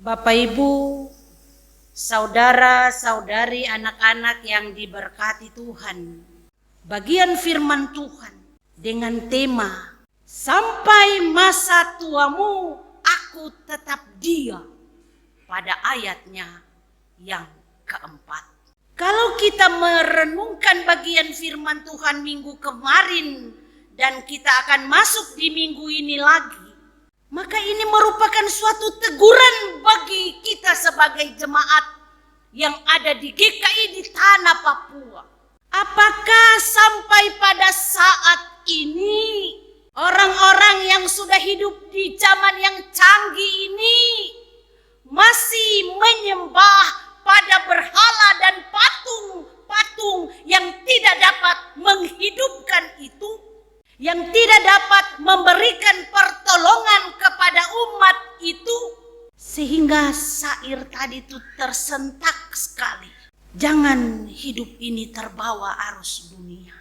Bapak Ibu, saudara-saudari, anak-anak yang diberkati Tuhan. Bagian firman Tuhan dengan tema sampai masa tuamu aku tetap dia pada ayatnya yang keempat. Kalau kita merenungkan bagian firman Tuhan minggu kemarin dan kita akan masuk di minggu ini lagi, maka ini merupakan suatu teguran bagi kita sebagai jemaat yang ada di GKI di tanah Papua. Apakah sampai pada saat ini orang-orang yang sudah hidup di zaman yang canggih ini masih menyembah pada berhala dan patung-patung yang tidak dapat menghidupkan itu, yang tidak dapat memberikan pertolongan kepada umat itu, sehingga syair tadi itu tersentak sekali. Jangan hidup ini terbawa arus dunia.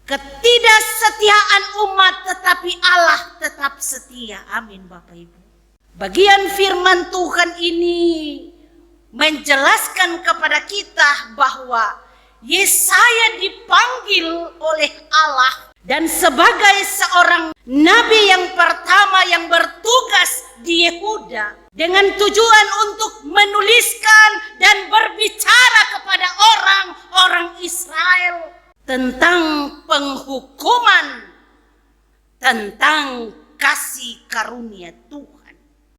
Ketidaksetiaan umat tetapi Allah tetap setia. Amin Bapak Ibu. Bagian firman Tuhan ini menjelaskan kepada kita bahwa Yesaya dipanggil oleh Allah dan sebagai seorang nabi yang pertama yang bertugas di Yehuda dengan tujuan untuk menuliskan dan berbicara kepada orang-orang Israel tentang penghukuman, tentang kasih karunia Tuhan.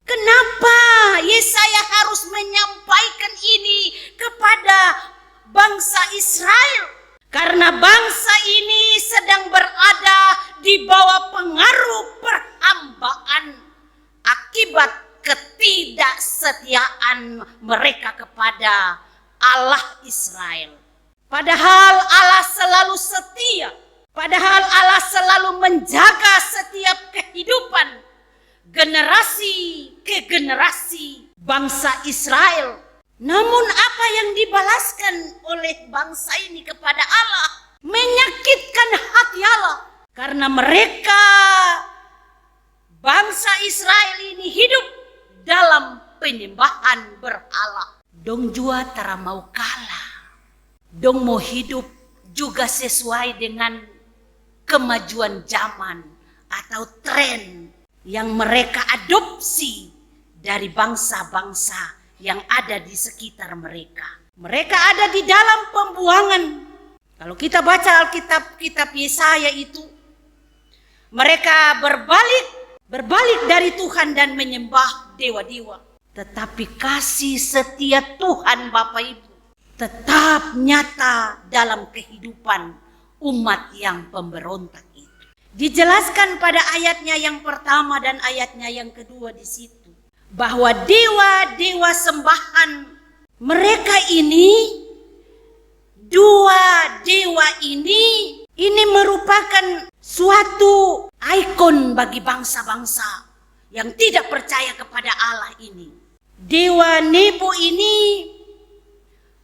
Kenapa Yesaya harus menyampaikan ini kepada bangsa Israel? Karena bangsa ini sedang berada di bawah pengaruh perhambaan akibat ketidaksetiaan mereka kepada Allah Israel. Padahal Allah selalu setia, padahal Allah selalu menjaga setiap kehidupan generasi ke generasi bangsa Israel. Namun apa yang dibalaskan oleh bangsa ini kepada Allah menyakitkan hati Allah. Karena mereka, bangsa Israel ini hidup dalam penyembahan berhala. Dong jua tara mau kalah. Dong mau hidup juga sesuai dengan kemajuan zaman atau tren yang mereka adopsi dari bangsa-bangsa yang ada di sekitar mereka. Mereka ada di dalam pembuangan. Kalau kita baca Alkitab, kitab Yesaya itu, mereka berbalik dari Tuhan dan menyembah dewa-dewa. Tetapi kasih setia Tuhan Bapak Ibu tetap nyata dalam kehidupan umat yang pemberontak itu. Dijelaskan pada ayatnya yang pertama dan ayatnya yang kedua di situ, bahwa dewa-dewa sembahan mereka ini, dua dewa ini merupakan suatu ikon bagi bangsa-bangsa yang tidak percaya kepada Allah ini. Dewa Nebo ini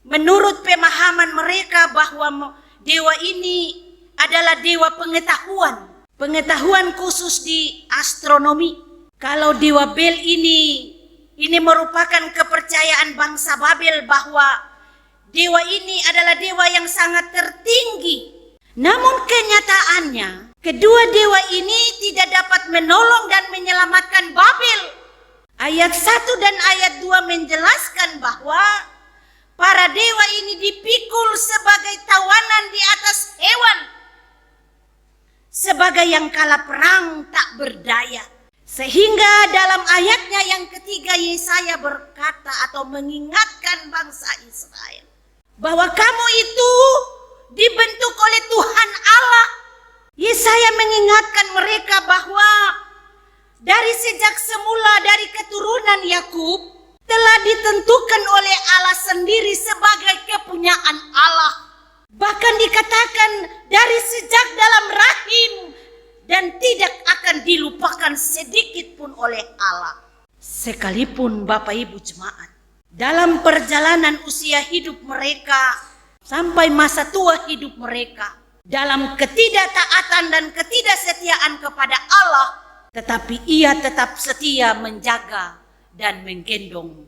menurut pemahaman mereka bahwa dewa ini adalah dewa pengetahuan khusus di astronomi. Kalau dewa Bel ini merupakan kepercayaan bangsa Babel bahwa dewa ini adalah dewa yang sangat tertinggi. Namun kenyataannya kedua dewa ini tidak dapat menolong dan menyelamatkan Babel. Ayat 1 dan ayat 2 menjelaskan bahwa para dewa ini dipikul sebagai tawanan di atas hewan, sebagai yang kalah perang tak berdaya. Sehingga dalam ayatnya yang ketiga Yesaya berkata atau mengingatkan bangsa Israel bahwa kamu itu dibentuk oleh Tuhan Allah. Yesaya mengingatkan mereka bahwa dari sejak semula dari keturunan Yakub telah ditentukan oleh Allah sendiri sebagai kepunyaan Allah. Bahkan dikatakan dari sejak dalam rahim dan tidak akan dilupakan sedikit pun oleh Allah. Sekalipun Bapak Ibu jemaat, dalam perjalanan usia hidup mereka sampai masa tua hidup mereka, dalam ketidaktaatan dan ketidaksetiaan kepada Allah, tetapi ia tetap setia menjaga dan menggendong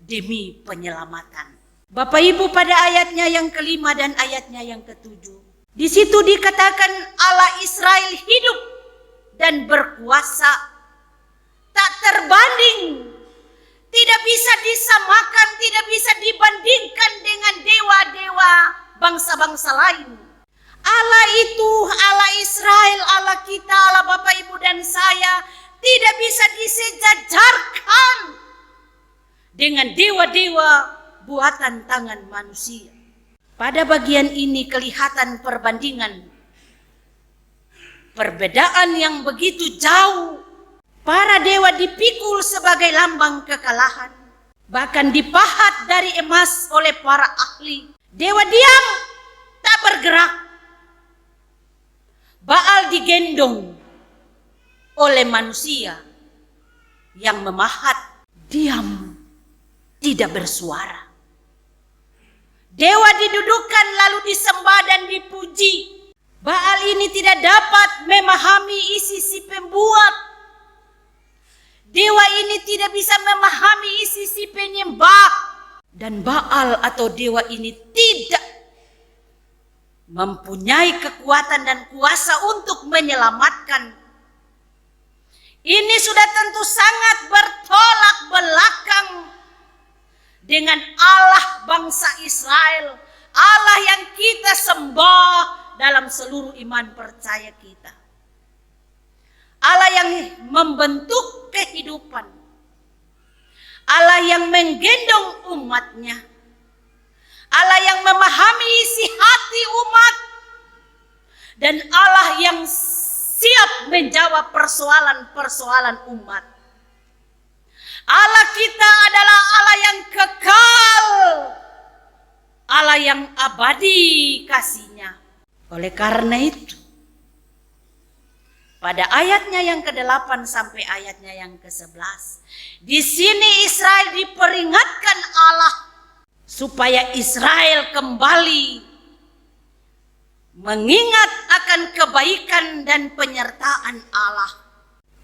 demi penyelamatan. Bapak Ibu, pada ayatnya yang kelima dan ayatnya yang ketujuh, di situ dikatakan Allah Israel hidup dan berkuasa, tak terbanding, tidak bisa disamakan, tidak bisa dibandingkan dengan dewa-dewa bangsa-bangsa lain. Allah itu, Allah Israel, Allah kita, Allah Bapak Ibu dan saya, tidak bisa disejajarkan dengan dewa-dewa buatan tangan manusia. Pada bagian ini kelihatan perbandingan, perbedaan yang begitu jauh. Para dewa dipikul sebagai lambang kekalahan, bahkan dipahat dari emas oleh para ahli. Dewa diam, tak bergerak. Baal digendong oleh manusia yang memahat, diam, tidak bersuara. Dewa didudukkan lalu disembah dan dipuji. Baal ini tidak dapat memahami isi si pembuat. Dewa ini tidak bisa memahami isi si penyembah. Dan Baal atau dewa ini tidak mempunyai kekuatan dan kuasa untuk menyelamatkan. Ini sudah tentu sangat bertolak belakang dengan Allah bangsa Israel, Allah yang kita sembah dalam seluruh iman percaya kita. Allah yang membentuk kehidupan, Allah yang menggendong umatnya, Allah yang memahami isi hati umat, dan Allah yang siap menjawab persoalan-persoalan umat. Allah kita adalah Allah yang kekal, Allah yang abadi kasihnya. Oleh karena itu, pada ayatnya yang ke-8 sampai ayatnya yang ke-11, di sini Israel diperingatkan Allah supaya Israel kembali mengingat akan kebaikan dan penyertaan Allah.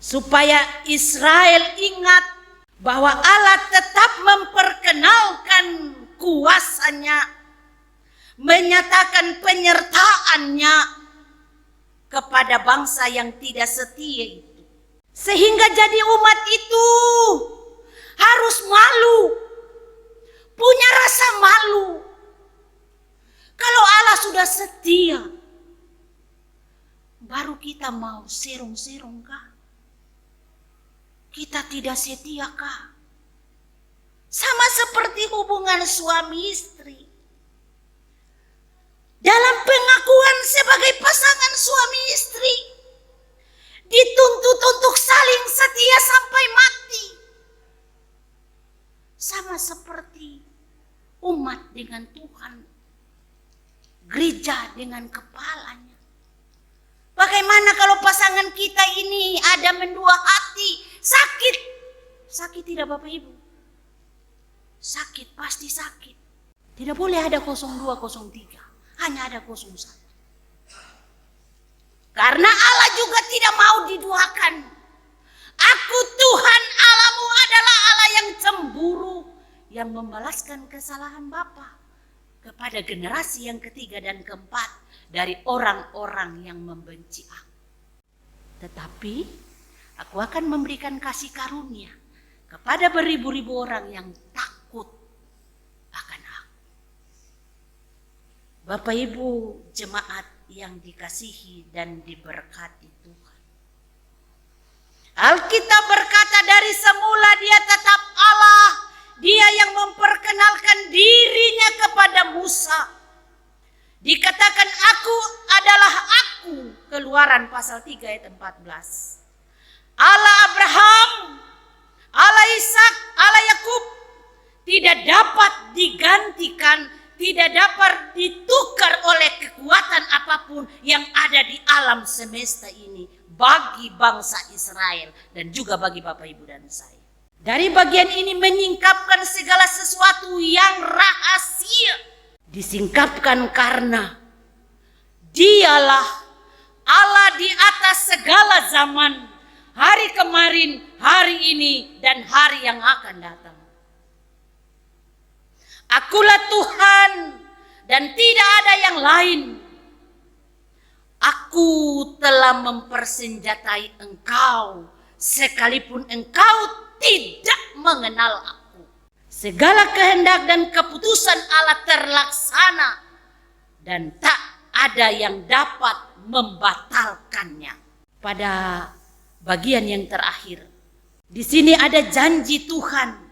Supaya Israel ingat bahwa Allah tetap memperkenalkan kuasanya, menyatakan penyertaannya kepada bangsa yang tidak setia itu. Sehingga jadi umat itu harus malu, punya rasa malu. Kalau Allah sudah setia, baru kita mau serong-serong kah? Kita tidak setia kah? Sama seperti hubungan suami istri. Dalam pengakuan sebagai pasangan suami istri, dituntut untuk saling setia sampai mati. Sama seperti umat dengan Tuhan, gereja dengan kepalanya. Bagaimana kalau pasangan kita ini ada mendua hati? Sakit. Sakit tidak Bapak Ibu? Sakit, pasti sakit. Tidak boleh ada 02, 03. Hanya ada 01. Karena Allah juga tidak mau diduakan. Aku Tuhan Allahmu adalah Allah yang cemburu, yang membalaskan kesalahan bapa kepada generasi yang ketiga dan keempat dari orang-orang yang membenci aku. Tetapi aku akan memberikan kasih karunia kepada beribu-ribu orang yang takut akan aku. Bapak Ibu jemaat yang dikasihi dan diberkati Tuhan. Alkitab berkata dari semula Dia tetap Allah. Dia yang memperkenalkan dirinya kepada Musa. Dikatakan aku adalah aku. Keluaran pasal 3 ayat 14. Allah Abraham, Allah Ishak, Allah Yakub tidak dapat digantikan, tidak dapat ditukar oleh kekuatan apapun yang ada di alam semesta ini bagi bangsa Israel dan juga bagi Bapak Ibu dan saya. Dari bagian ini menyingkapkan segala sesuatu yang rahasia. Disingkapkan karena Dialah Allah di atas segala zaman, hari kemarin, hari ini, dan hari yang akan datang. Akulah Tuhan dan tidak ada yang lain. Aku telah mempersenjatai engkau sekalipun engkau tidak mengenal aku. Segala kehendak dan keputusan Allah terlaksana dan tak ada yang dapat membatalkannya. Pada bagian yang terakhir, di sini ada janji Tuhan.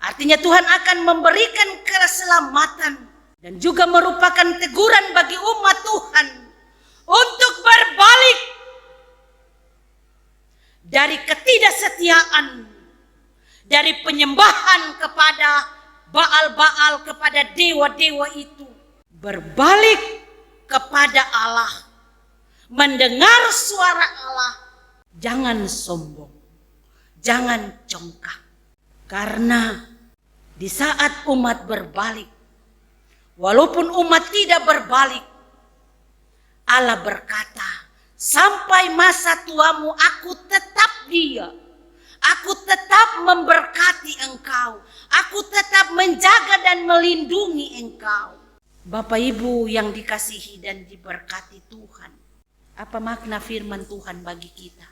Artinya Tuhan akan memberikan keselamatan dan juga merupakan teguran bagi umat Tuhan untuk berbalik dari ketidaksetiaan, dari penyembahan kepada Baal-Baal, kepada dewa-dewa itu, berbalik kepada Allah, mendengar suara Allah. Jangan sombong, jangan congkak, karena di saat umat berbalik, walaupun umat tidak berbalik, Allah berkata, sampai masa tuamu aku tetap dia. Aku tetap memberkati engkau. Aku tetap menjaga dan melindungi engkau. Bapak Ibu yang dikasihi dan diberkati Tuhan, apa makna firman Tuhan bagi kita?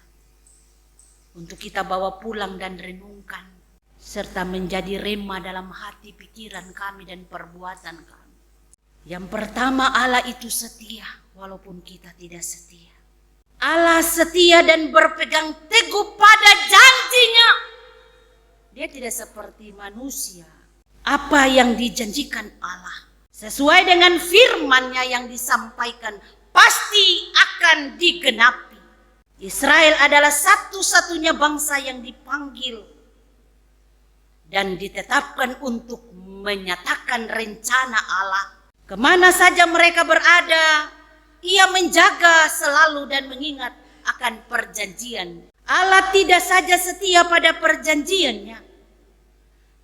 Untuk kita bawa pulang dan renungkan, serta menjadi rema dalam hati, pikiran kami dan perbuatan kami. Yang pertama, Allah itu setia walaupun kita tidak setia. Allah setia dan berpegang teguh pada janjinya. Dia tidak seperti manusia. Apa yang dijanjikan Allah sesuai dengan firman-Nya yang disampaikan pasti akan digenapi. Israel adalah satu-satunya bangsa yang dipanggil dan ditetapkan untuk menyatakan rencana Allah. Kemana saja mereka berada, Ia menjaga selalu dan mengingat akan perjanjian. Allah tidak saja setia pada perjanjiannya,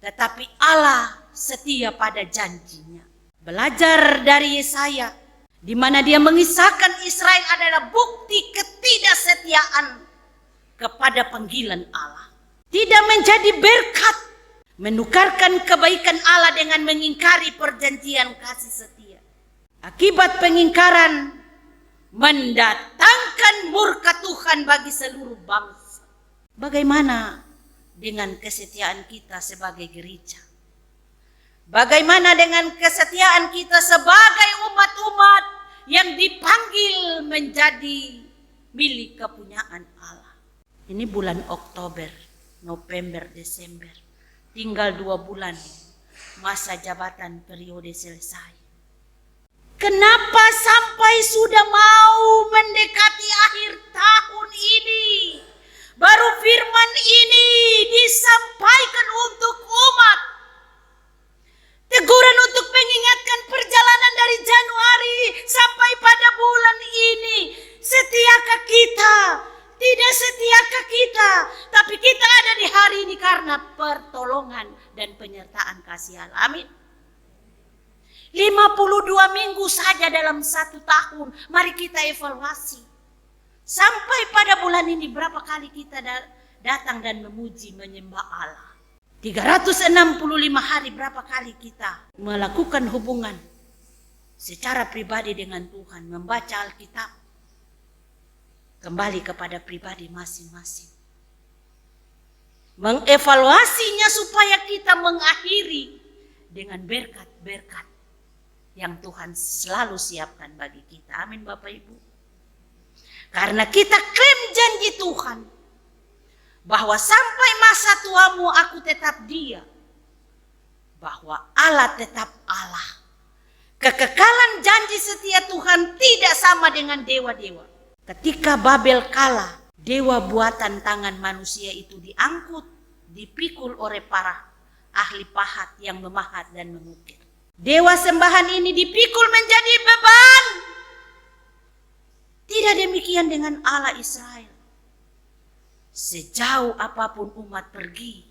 tetapi Allah setia pada janjinya. Belajar dari Yesaya, di mana dia mengisahkan Israel adalah bukti ketidaksetiaan kepada panggilan Allah. Tidak menjadi berkat, menukarkan kebaikan Allah dengan mengingkari perjanjian kasih setia. Akibat pengingkaran mendatangkan murka Tuhan bagi seluruh bangsa. Bagaimana dengan kesetiaan kita sebagai gereja? Bagaimana dengan kesetiaan kita sebagai umat-umat yang dipanggil menjadi milik kepunyaan Allah? Ini bulan Oktober, November, Desember. Tinggal 2 bulan masa jabatan periode selesai. Kenapa sampai sudah mau mendekati akhir tahun ini, baru firman ini disampaikan untuk umat? Teguran untuk mengingatkan perjalanan dari Januari sampai pada bulan ini. Setiakah kita? Tidak setiakah kita? Tapi kita ada di hari ini karena pertolongan dan penyertaan kasih Allah. Amin. 52 minggu saja dalam 1 tahun. Mari kita evaluasi. Sampai pada bulan ini berapa kali kita datang dan memuji, menyembah Allah? 365 hari berapa kali kita melakukan hubungan secara pribadi dengan Tuhan, membaca Alkitab, kembali kepada pribadi masing-masing. Mengevaluasinya supaya kita mengakhiri dengan berkat-berkat yang Tuhan selalu siapkan bagi kita. Amin Bapak Ibu. Karena kita klaim janji Tuhan bahwa sampai masa tuamu aku tetap dia. Bahwa Allah tetap Allah. Kekekalan janji setia Tuhan tidak sama dengan dewa-dewa. Ketika Babel kalah, dewa buatan tangan manusia itu diangkut, dipikul oleh para ahli pahat yang memahat dan mengukir. Dewa sembahan ini dipikul menjadi beban. Tidak demikian dengan Allah Israel. Sejauh apapun umat pergi,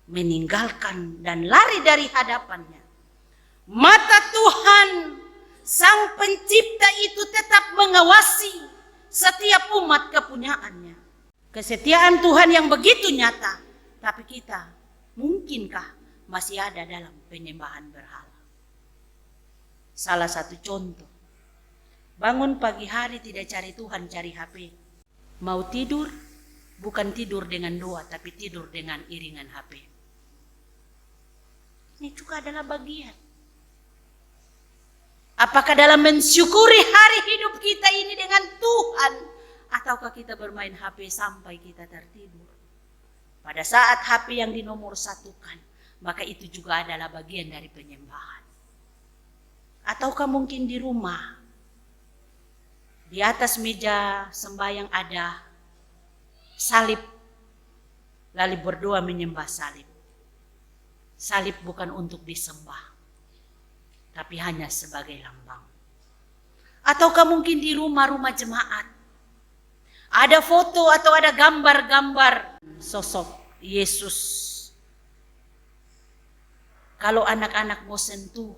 meninggalkan dan lari dari hadapannya, mata Tuhan Sang Pencipta itu tetap mengawasi setiap umat kepunyaannya. Kesetiaan Tuhan yang begitu nyata, tapi kita mungkinkah masih ada dalam penyembahan berhala. Salah satu contoh, bangun pagi hari tidak cari Tuhan, cari HP. Mau tidur, bukan tidur dengan doa, tapi tidur dengan iringan HP. Ini juga adalah bagian. Apakah dalam mensyukuri hari hidup kita ini dengan Tuhan, ataukah kita bermain HP sampai kita tertidur? Pada saat HP yang dinomorsatukan, maka itu juga adalah bagian dari penyembahan. Ataukah mungkin di rumah, di atas meja sembahyang ada salib, lalu berdoa menyembah salib. Salib bukan untuk disembah, tapi hanya sebagai lambang. Ataukah mungkin di rumah-rumah jemaat, ada foto atau ada gambar-gambar sosok Yesus. Kalau anak-anak mau sentuh,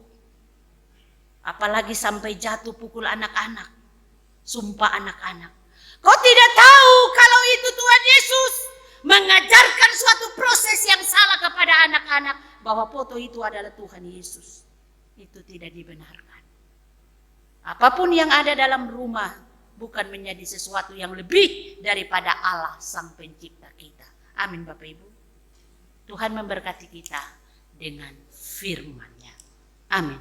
apalagi sampai jatuh pukul anak-anak, sumpah anak-anak, kau tidak tahu kalau itu Tuhan Yesus mengajarkan suatu proses yang salah kepada anak-anak, bahwa foto itu adalah Tuhan Yesus. Itu tidak dibenarkan. Apapun yang ada dalam rumah bukan menjadi sesuatu yang lebih daripada Allah Sang Pencipta kita. Amin Bapak Ibu. Tuhan memberkati kita dengan firman-Nya. Amin.